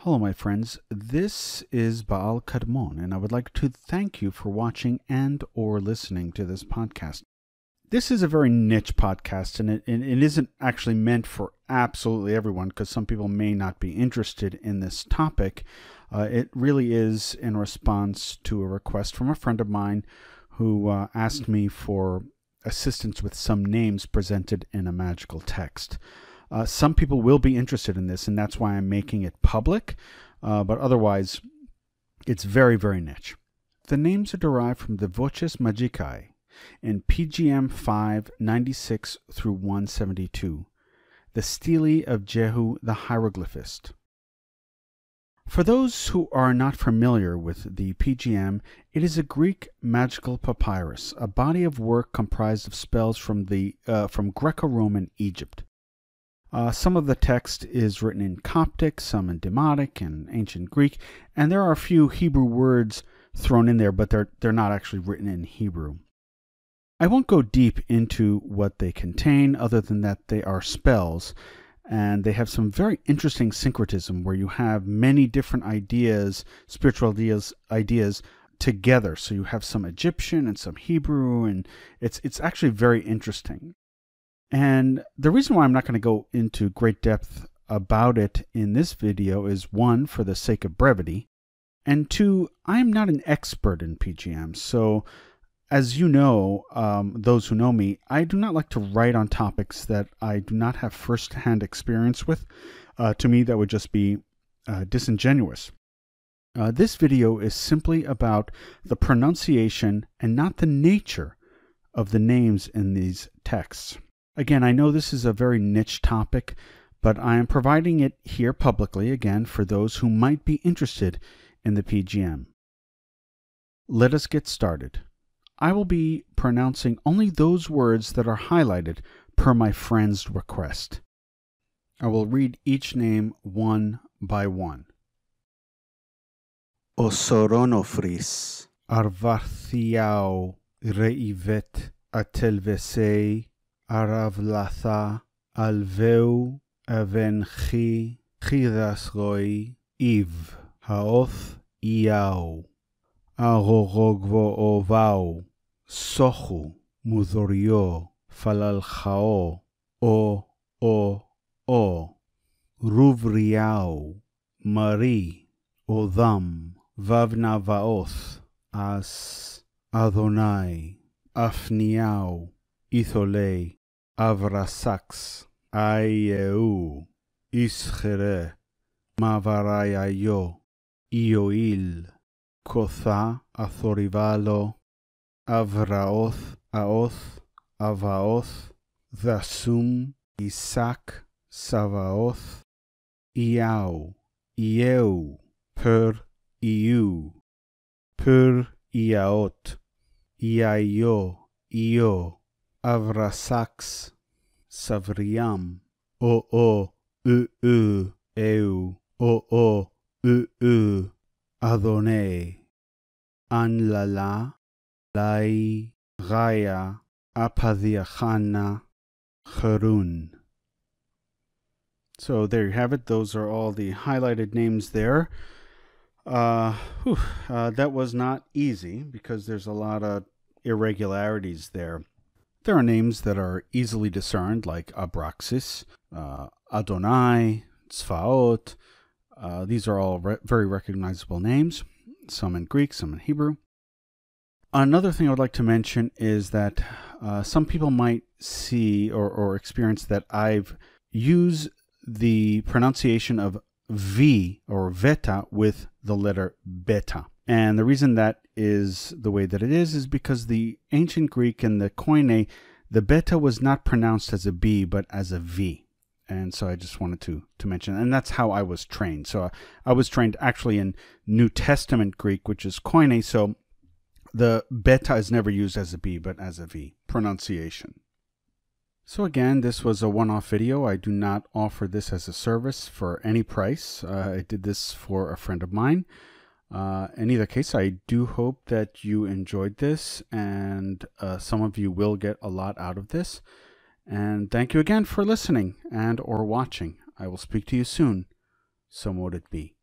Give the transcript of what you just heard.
Hello, my friends. This is Baal Kadmon, and I would like to thank you for watching and or listening to this podcast. This is a very niche podcast, and it isn't actually meant for absolutely everyone, because some people may not be interested in this topic. It really is in response to a request from a friend of mine who asked me for assistance with some names presented in a magical text. Some people will be interested in this, and that's why I'm making it public, but otherwise, it's very, very niche. The names are derived from the Voces Magicae in PGM 596 through 172, the Stele of Jeu the Hieroglyphist. For those who are not familiar with the PGM, it is a Greek magical papyrus, a body of work comprised of spells from Greco-Roman Egypt. Some of the text is written in Coptic, some in Demotic and ancient Greek, and there are a few Hebrew words thrown in there, but they're not actually written in Hebrew. I won't go deep into what they contain, other than that they are spells, and they have some very interesting syncretism where you have many different ideas, spiritual ideas together. So you have some Egyptian and some Hebrew, and it's actually very interesting. And the reason why I'm not going to go into great depth about it in this video is, one, for the sake of brevity, and two, I'm not an expert in PGM. So, as you know, those who know me, I do not like to write on topics that I do not have first-hand experience with. To me, that would just be disingenuous. This video is simply about the pronunciation and not the nature of the names in these texts. Again, I know this is a very niche topic, but I am providing it here publicly, again, for those who might be interested in the PGM. Let us get started. I will be pronouncing only those words that are highlighted per my friend's request. I will read each name one by one. Osoronnophris, Arvarthiao, Reivet, Atelvesei, Aravlatha, Alveu, Avenchi, Chidasroi, Iv, Haoth, Iau, Arorogvoovau, Sochu, Mudorio, Falalchao, O, Ruvriau, Mari, Odam, Vavnavaoth, As, Adonai, Afniau, Itholei, Avrasax, Aieu, Ischere, Mavarayayo, Ioil, Kotha, Athorivalo, Avraoth, Aoth, Avaoth, Thasum, Isaac, Savaoth, Iau, Ieu, Per, Iu, Per, Iaot, Iaio, Io, Avrasax, Savriam, Eu, Adonai, Anlala, Lai, Raya, Apadiachana, Harun. So there you have it. Those are all the highlighted names there. That was not easy because there's a lot of irregularities there. There are names that are easily discerned, like Abraxas, Adonai, Tzfaot. These are all very recognizable names, some in Greek, some in Hebrew. Another thing I would like to mention is that some people might see or experience that I've used the pronunciation of V or Veta with the letter Beta. And the reason that is the way that it is because the ancient Greek and the Koine, the beta was not pronounced as a B, but as a V. And so I just wanted to mention, and that's how I was trained. So I was trained actually in New Testament Greek, which is Koine. So the beta is never used as a B, but as a V pronunciation. So again, this was a one-off video. I do not offer this as a service for any price. I did this for a friend of mine. In either case, I do hope that you enjoyed this, and some of you will get a lot out of this. And thank you again for listening and or watching. I will speak to you soon. So mote it be.